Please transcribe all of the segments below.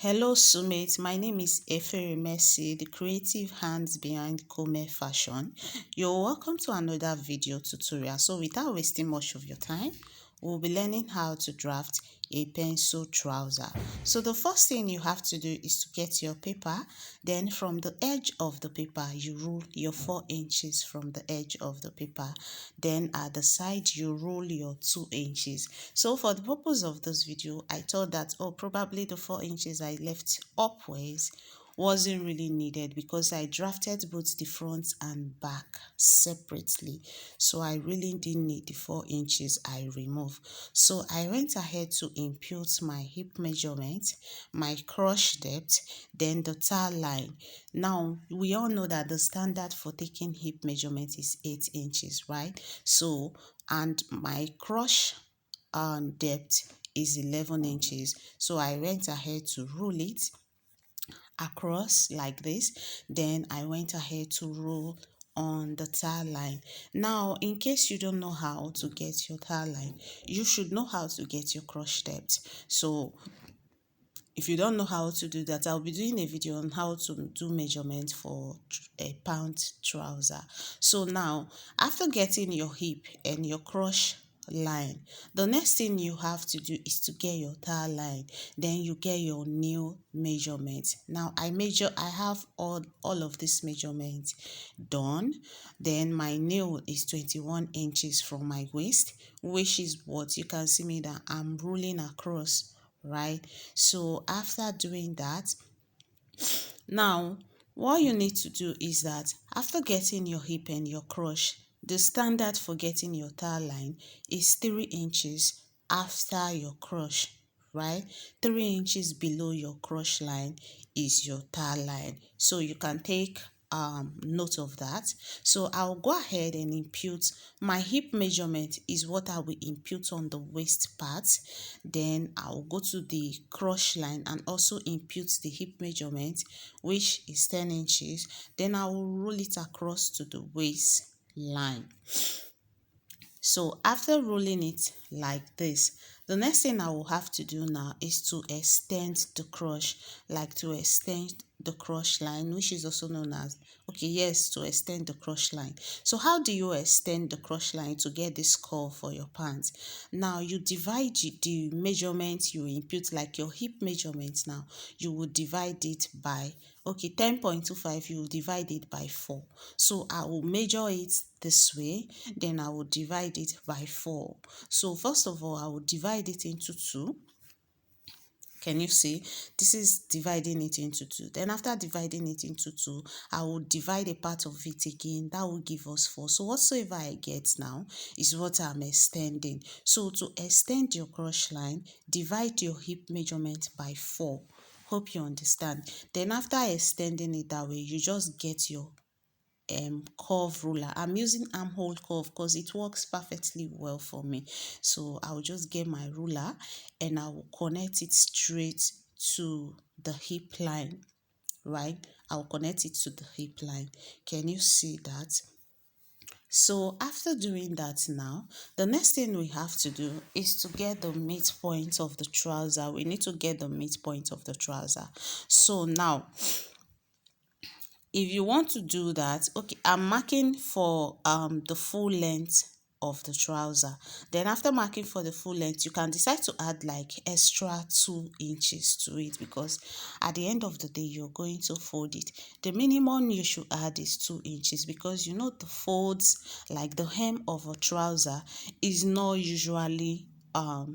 Hello, Sumate. My name is Efere Messi, the creative hands behind Come Fashion. You're welcome to another video tutorial. So, without wasting much of your time, we'll be learning how to draft a pencil trouser. So, the first thing you have to do is to get your paper. Then, from the edge of the paper, you rule your 4 inches from the edge of the paper. Then, at the side, you rule your 2 inches. So for the purpose of this video, I thought that, probably the 4 inches I left upwards wasn't really needed because I drafted both the front and back separately. So I really didn't need the 4 inches I removed. So I went ahead to impute my hip measurement, my cross depth, then the tail line. Now, we all know that the standard for taking hip measurement is 8 inches, right? So, and my cross depth is 11 inches. So I went ahead to rule it across like this. Then I went ahead to rule on the tail line. Now, in case you don't know how to get your tail line, you should know how to get your cross depth. So if you don't know how to do that, I'll be doing a video on how to do measurement for a pound trouser. So now, after getting your hip and your cross line, the next thing you have to do is to get your tail line. Then you get your nail measurement. Now I have all of this measurement done. Then my nail is 21 inches from my waist, which is what you can see me that I'm ruling across, right? So after doing that, now what you need to do is that after getting your hip and your cross, the standard for getting your tail line is 3 inches after your cross, right? 3 inches below your cross line is your tail line. So you can take note of that. So I'll go ahead and impute my hip measurement is what I will impute on the waist part. Then I'll go to the cross line and also impute the hip measurement, which is 10 inches. Then I will roll it across to the waist line. So after rolling it like this, the next thing I will have to do now is to extend the cross, like to extend the cross line, which is also known as, to extend the cross line. So how do you extend the cross line to get this curve for your pants? Now you divide the measurement you input, like your hip measurement. Now you will divide it by 10.25, you will divide it by 4. So I will measure it this way, then I will divide it by 4. So first of all, I will divide it into 2. Can you see? This is dividing it into 2. Then after dividing it into 2, I will divide a part of it again. That will give us 4. So whatsoever I get now is what I'm extending. So to extend your cross line, divide your hip measurement by 4. Hope you understand. Then after extending it that way, you just get your curve ruler. I'm using armhole curve because it works perfectly well for me. So I'll just get my ruler and I will connect it straight to the hip line, right? I'll connect it to the hip line. Can you see that? So after doing that now, the next thing we have to do is to get the midpoint of the trouser. We need to get the midpoint of the trouser. So now, if you want to do that, I'm marking for the full length of the trouser. Then after marking for the full length, you can decide to add like extra 2 inches to it, because at the end of the day you're going to fold it. The minimum you should add is 2 inches, because you know the folds, like the hem of a trouser, is not usually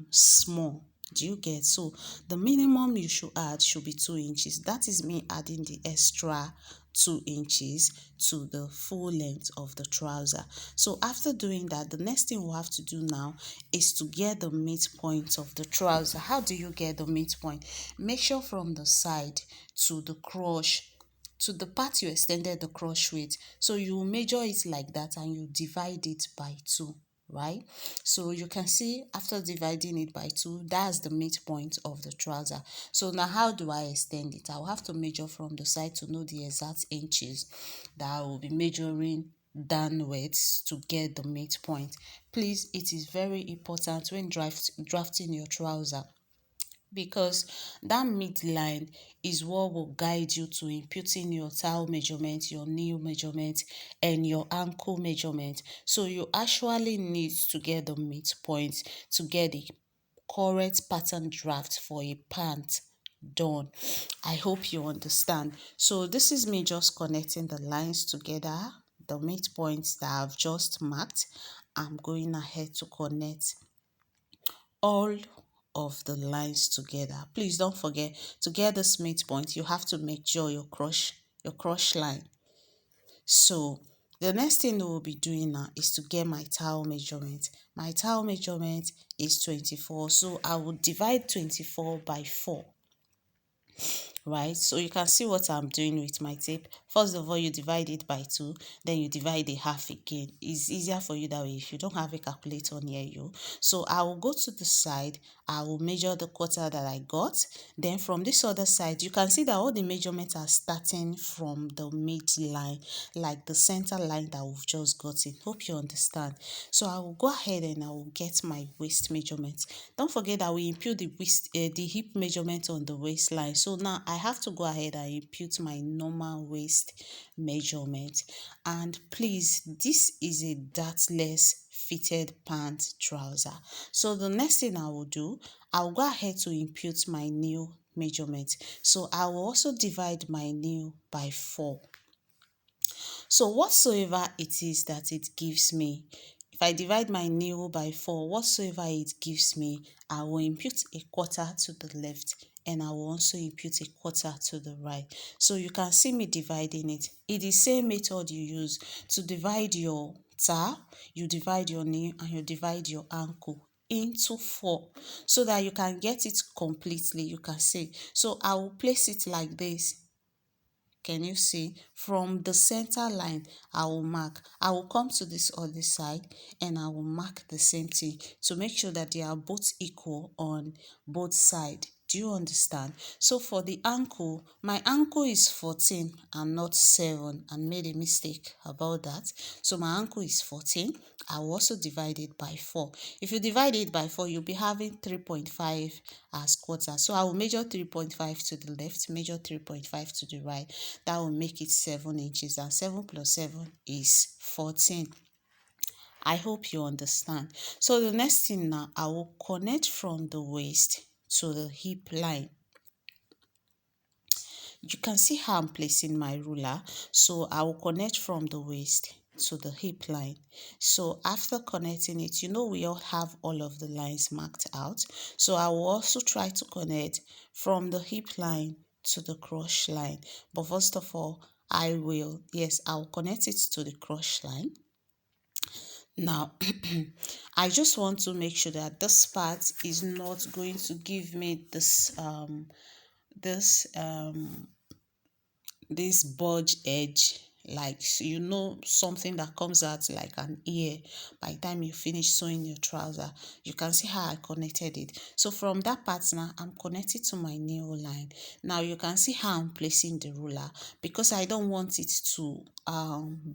small. Do you get? So the minimum you should add should be 2 inches. That is me adding the extra 2 inches to the full length of the trouser. So after doing that, the next thing we have to do now is to get the midpoint of the trouser. How do you get the midpoint? Measure from the side to the crotch, to the part you extended the crotch with. So you measure it like that and you divide it by 2. Right? So you can see after dividing it by 2, that's the midpoint of the trouser. So now how do I extend it? I'll have to measure from the side to know the exact inches that I will be measuring downwards to get the midpoint. Please, it is very important when drafting your trouser because that midline is what will guide you to imputing your towel measurement, your knee measurement, and your ankle measurement. So you actually need to get the midpoint to get the correct pattern draft for a pant done. I hope you understand. So this is me just connecting the lines together, the midpoints that I've just marked. I'm going ahead to connect all of the lines together. Please don't forget, to get this midpoint you have to make sure your crush line. So the next thing we'll be doing now is to get my towel measurement. My towel measurement is 24, so I will divide 24 by 4, right? So you can see what I'm doing with my tape. First of all, you divide it by 2, then you divide the half again. It's easier for you that way if you don't have a calculator near you. So I will go to the side, I will measure the quarter that I got. Then from this other side, you can see that all the measurements are starting from the midline, like the center line that we've just gotten. Hope you understand. So I will go ahead and I will get my waist measurement. Don't forget that we impute the hip measurement on the waistline. So now I have to go ahead and impute my normal waist measurement. And please, this is a dartless fitted pant trouser. So the next thing I will do, I'll go ahead to impute my new measurement. So I will also divide my new by 4. So whatsoever it is that it gives me, if I divide my new by 4, whatsoever it gives me, I will impute a quarter to the left and I will also impute a quarter to the right. So you can see me dividing it. It's the same method you use to divide your thigh, you divide your knee and you divide your ankle into 4 so that you can get it completely. You can see. So I will place it like this. Can you see? From the center line, I will mark. I will come to this other side and I will mark the same thing to make sure that they are both equal on both sides. Do you understand? So for the ankle, my ankle is 14 and not 7. I made a mistake about that. So my ankle is 14. I will also divide it by 4. If you divide it by 4, you'll be having 3.5 as quarter. So I will measure 3.5 to the left, measure 3.5 to the right. That will make it 7 inches, and 7 plus 7 is 14. I hope you understand. So the next thing now, I will connect from the waist to the hip line. You can see how I'm placing my ruler. So I will connect from the waist to the hip line. So after connecting it, we all have all of the lines marked out. So I will also try to connect from the hip line to the crush line. But first of all, I'll connect it to the crush line. Now, I just want to make sure that this part is not going to give me this bulge edge, like something that comes out like an ear by the time you finish sewing your trouser. You can see how I connected it. So from that part now, I'm connected to my nail line. Now you can see how I'm placing the ruler, because I don't want it to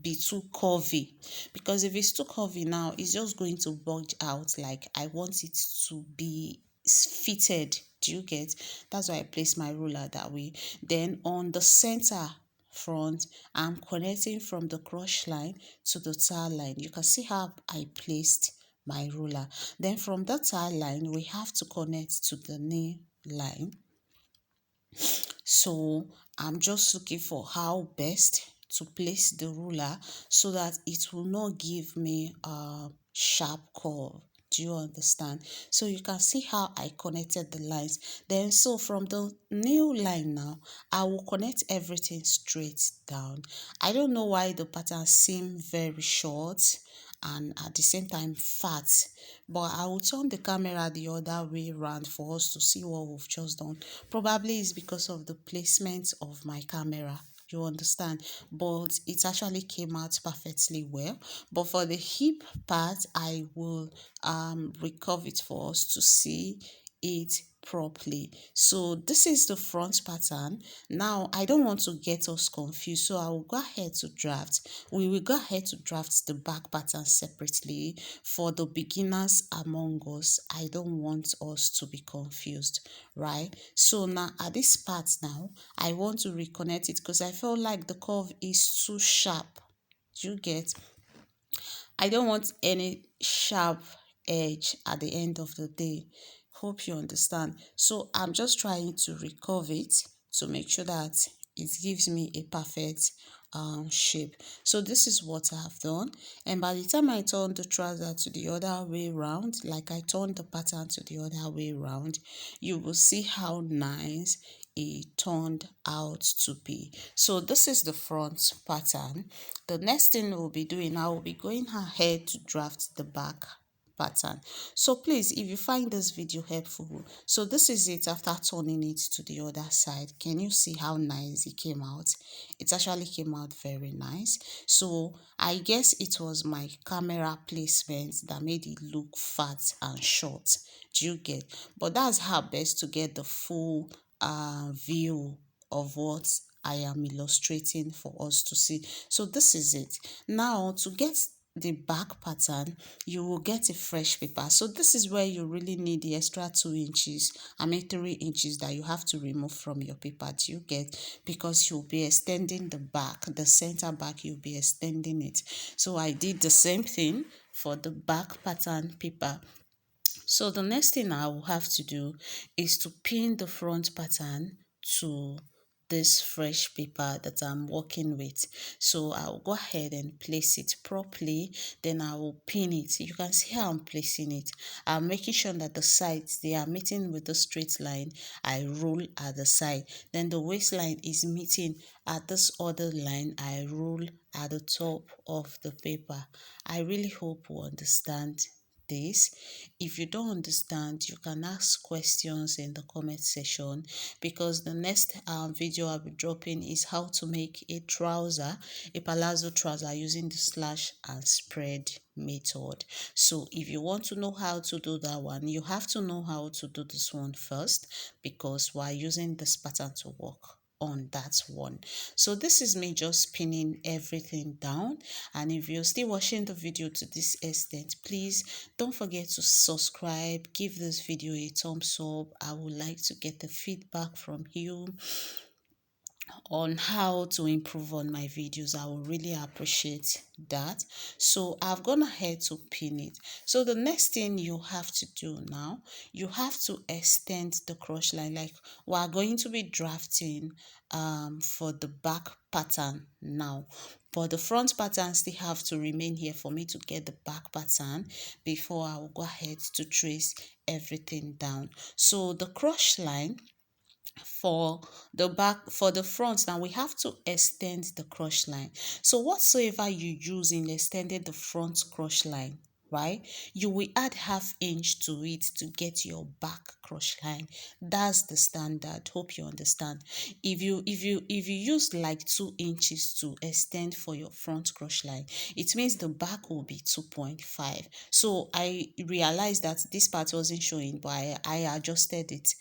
be too curvy, because if it's too curvy now, it's just going to bulge out. Like, I want it to be fitted. Do you get? That's why I place my ruler that way. Then on the center front, I'm connecting from the crush line to the tie line. You can see how I placed my ruler. Then from the tie line, we have to connect to the knee line. So I'm just looking for how best to place the ruler so that it will not give me a sharp curve. Do you understand? So you can see how I connected the lines. Then so from the new line now, I will connect everything straight down. I don't know why the pattern seems very short and at the same time fat, but I will turn the camera the other way around for us to see what we've just done. Probably it's because of the placement of my camera. You understand? But it actually came out perfectly well. But for the hip part, I will recurve it for us to see it properly. So this is the front pattern. Now I don't want to get us confused, so I will go ahead to draft. We will go ahead to draft the back pattern separately for the beginners among us. I don't want us to be confused, right? So now at this part now, I want to reconnect it because I felt like the curve is too sharp. Do you get? I don't want any sharp edge at the end of the day. Hope you understand. So I'm just trying to recover it to make sure that it gives me a perfect shape. So this is what I have done. And by the time I turn the trouser to the other way around, like I turned the pattern to the other way around, you will see how nice it turned out to be. So this is the front pattern. The next thing we'll be doing, I will be going ahead to draft the back pattern. So please, if you find this video helpful, so this is it after turning it to the other side. Can you see how nice it came out? It actually came out very nice. So I guess it was my camera placement that made it look fat and short. Do you get? But that's how best to get the full view of what I am illustrating for us to see. So this is it. Now to get the back pattern, you will get a fresh paper. So this is where you really need the extra 2 inches, 3 inches that you have to remove from your paper. Do you get? Because you'll be extending the back, the center back, you'll be extending it. So I did the same thing for the back pattern paper. So the next thing I will have to do is to pin the front pattern to this fresh paper that I'm working with. So I'll go ahead and place it properly, then I will pin it. You can see how I'm placing it. I'm making sure that the sides, they are meeting with the straight line. I roll at the side. Then the waistline is meeting at this other line. I roll at the top of the paper. I really hope you understand this. If you don't understand, you can ask questions in the comment section, because the next video I'll be dropping is how to make a trouser, a palazzo trouser, using the slash and spread method. So if you want to know how to do that one, you have to know how to do this one first, because we're using this pattern to work on that one. So this is me just pinning everything down. And if you're still watching the video to this extent, please don't forget to subscribe, give this video a thumbs up. I would like to get the feedback from you on how to improve on my videos. I will really appreciate that. So I've gone ahead to pin it. So the next thing you have to do now, you have to extend the cross line. Like we are going to be drafting for the back pattern now, but the front pattern still have to remain here for me to get the back pattern before I will go ahead to trace everything down. So the cross line for the back, for the front, now we have to extend the cross line. So whatsoever you use in extending the front cross line, right, you will add half inch to it to get your back cross line. That's the standard. Hope you understand. If you use like 2 inches to extend for your front cross line, it means the back will be 2.5. So I realized that this part wasn't showing, but I adjusted it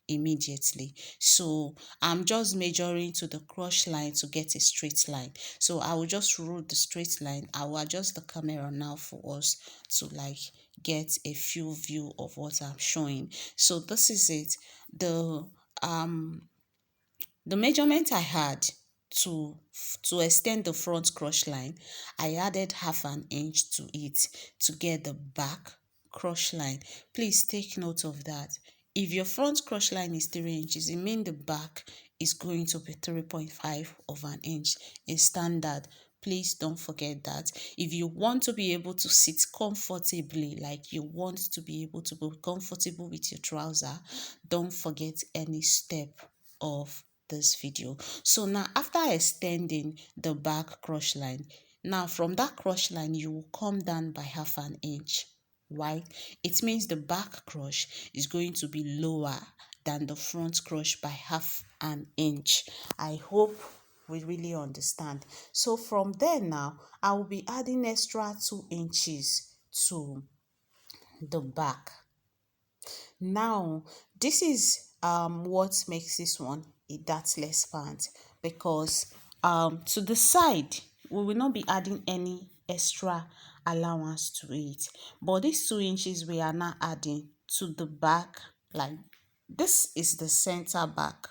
immediately. So I'm just measuring to the cross line to get a straight line. So I will just rule the straight line. I will adjust the camera now for us to like get a full view of what I'm showing. So this is it. The measurement I had to extend the front cross line, I added half an inch to it to get the back cross line. Please take note of that. If your front cross line is 3 inches, it means the back is going to be 3.5 of an inch. It's standard. Please don't forget that. If you want to be able to sit comfortably, like you want to be able to be comfortable with your trouser, don't forget any step of this video. So now after extending the back cross line, now from that cross line you will come down by half an inch, right? It means the back cross is going to be lower than the front cross by half an inch. I hope we really understand. So from there now, I will be adding extra 2 inches to the back. Now, this is what makes this one a dartless pant, because to the side we will not be adding any extra allowance to it, but these 2 inches we are now adding to the back. Like, this is the center back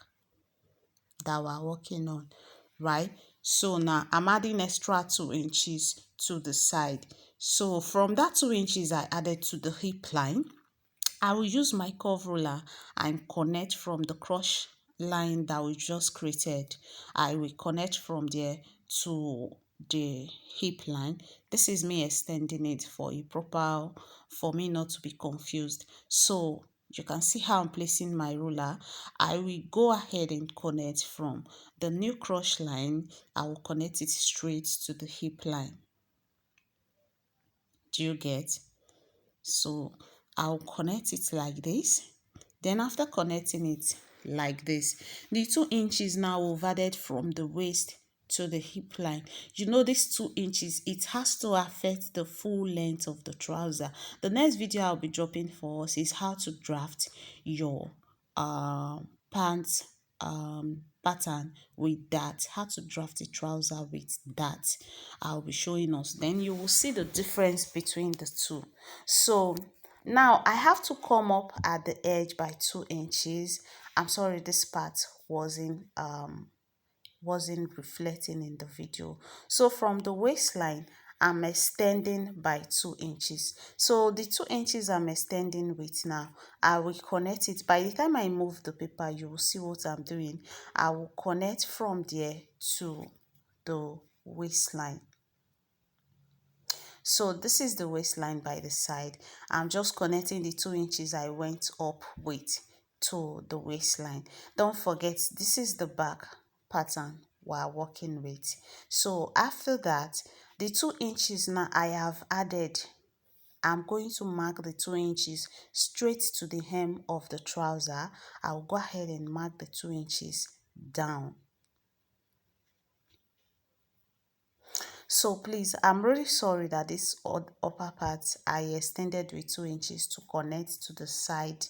that we're working on, right? So now I'm adding extra 2 inches to the side. So from that 2 inches I added to the hip line, I will use my curve ruler and connect from the cross line that we just created. I will connect from there to the hip line. This is me extending it for me not to be confused. So you can see how I'm placing my ruler. I will go ahead and connect from the new cross line. I will connect it straight to the hip line. Do you get? So I'll connect it like this. Then after connecting it like this, the 2 inches now we've added from the waist to the hip line. You know, this 2 inches, it has to affect the full length of the trouser. The next video I'll be dropping for us is how to draft your pants pattern with that, how to draft a trouser with that. I'll be showing us, then you will see the difference between the two. So now I have to come up at the edge by 2 inches. I'm sorry, this part wasn't reflecting in the video. So from the waistline, I'm extending by 2 inches. So the 2 inches I'm extending with now, I will connect it. By the time I move the paper, you will see what I'm doing. I will connect from there to the waistline. So this is the waistline by the side. I'm just connecting the 2 inches I went up with to the waistline. Don't forget, this is the back pattern we're working with. So after that, the 2 inches now I have added, I'm going to mark the 2 inches straight to the hem of the trouser. I'll go ahead and mark the 2 inches down. So please, I'm really sorry that this upper part I extended with 2 inches to connect to the side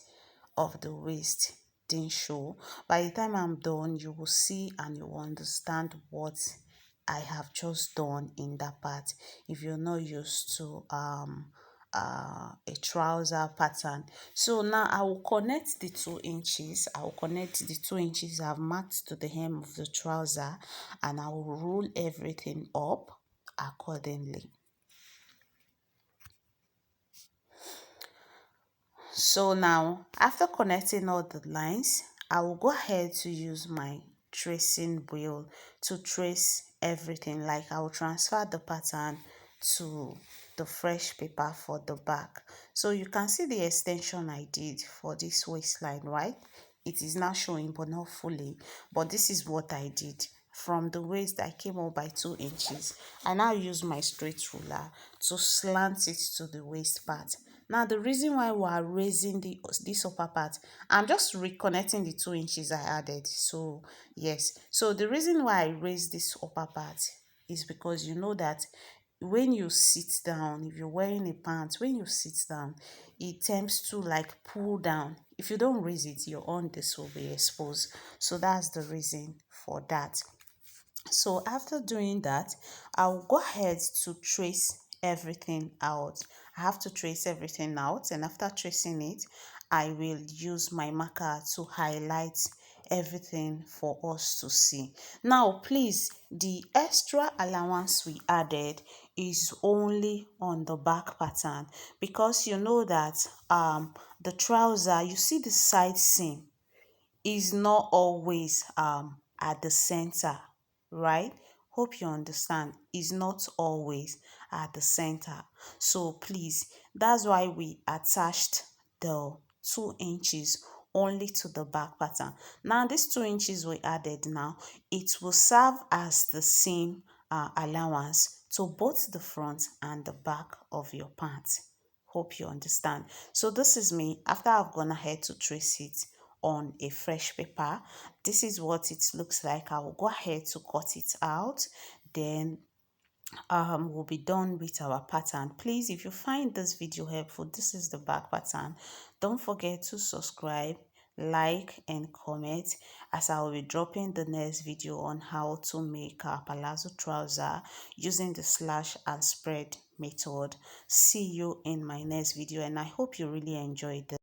of the waist didn't show. By the time I'm done, you will see and you will understand what I have just done in that part. If you're not used to a trouser pattern, so now I will connect the 2 inches. I will connect the 2 inches I've marked to the hem of the trouser, and I will roll everything up accordingly. So now, after connecting all the lines, I will go ahead to use my tracing wheel to trace everything. Like, I will transfer the pattern to the fresh paper for the back. So you can see the extension I did for this waistline, right? It is now showing, but not fully. But this is what I did. From the waist, I came up by 2 inches. I now use my straight ruler to slant it to the waist part. Now, the reason why we are raising this upper part, I'm just reconnecting the 2 inches I added. So yes, so the reason why I raised this upper part is because you know that when you sit down, if you're wearing a pants, when you sit down, it tends to like pull down. If you don't raise it, your own this will be exposed. So that's the reason for that. So after doing that, I'll go ahead to trace everything out. I have to trace everything out, and after tracing it, I will use my marker to highlight everything for us to see. Now please, the extra allowance we added is only on the back pattern, because you know that the trouser, you see the side seam is not always at the center, right? Hope you understand. Is not always at the center. So please, that's why we attached the 2 inches only to the back pattern. Now these 2 inches we added now, it will serve as the same allowance to both the front and the back of your pants. Hope you understand. So this is me after I've gone ahead to trace it on a fresh paper. This is what it looks like. I will go ahead to cut it out. Then we'll be done with our pattern. Please, if you find this video helpful, this is the back pattern. Don't forget to subscribe, like and comment, as I will be dropping the next video on how to make our palazzo trouser using the slash and spread method. See you in my next video, and I hope you really enjoyed this.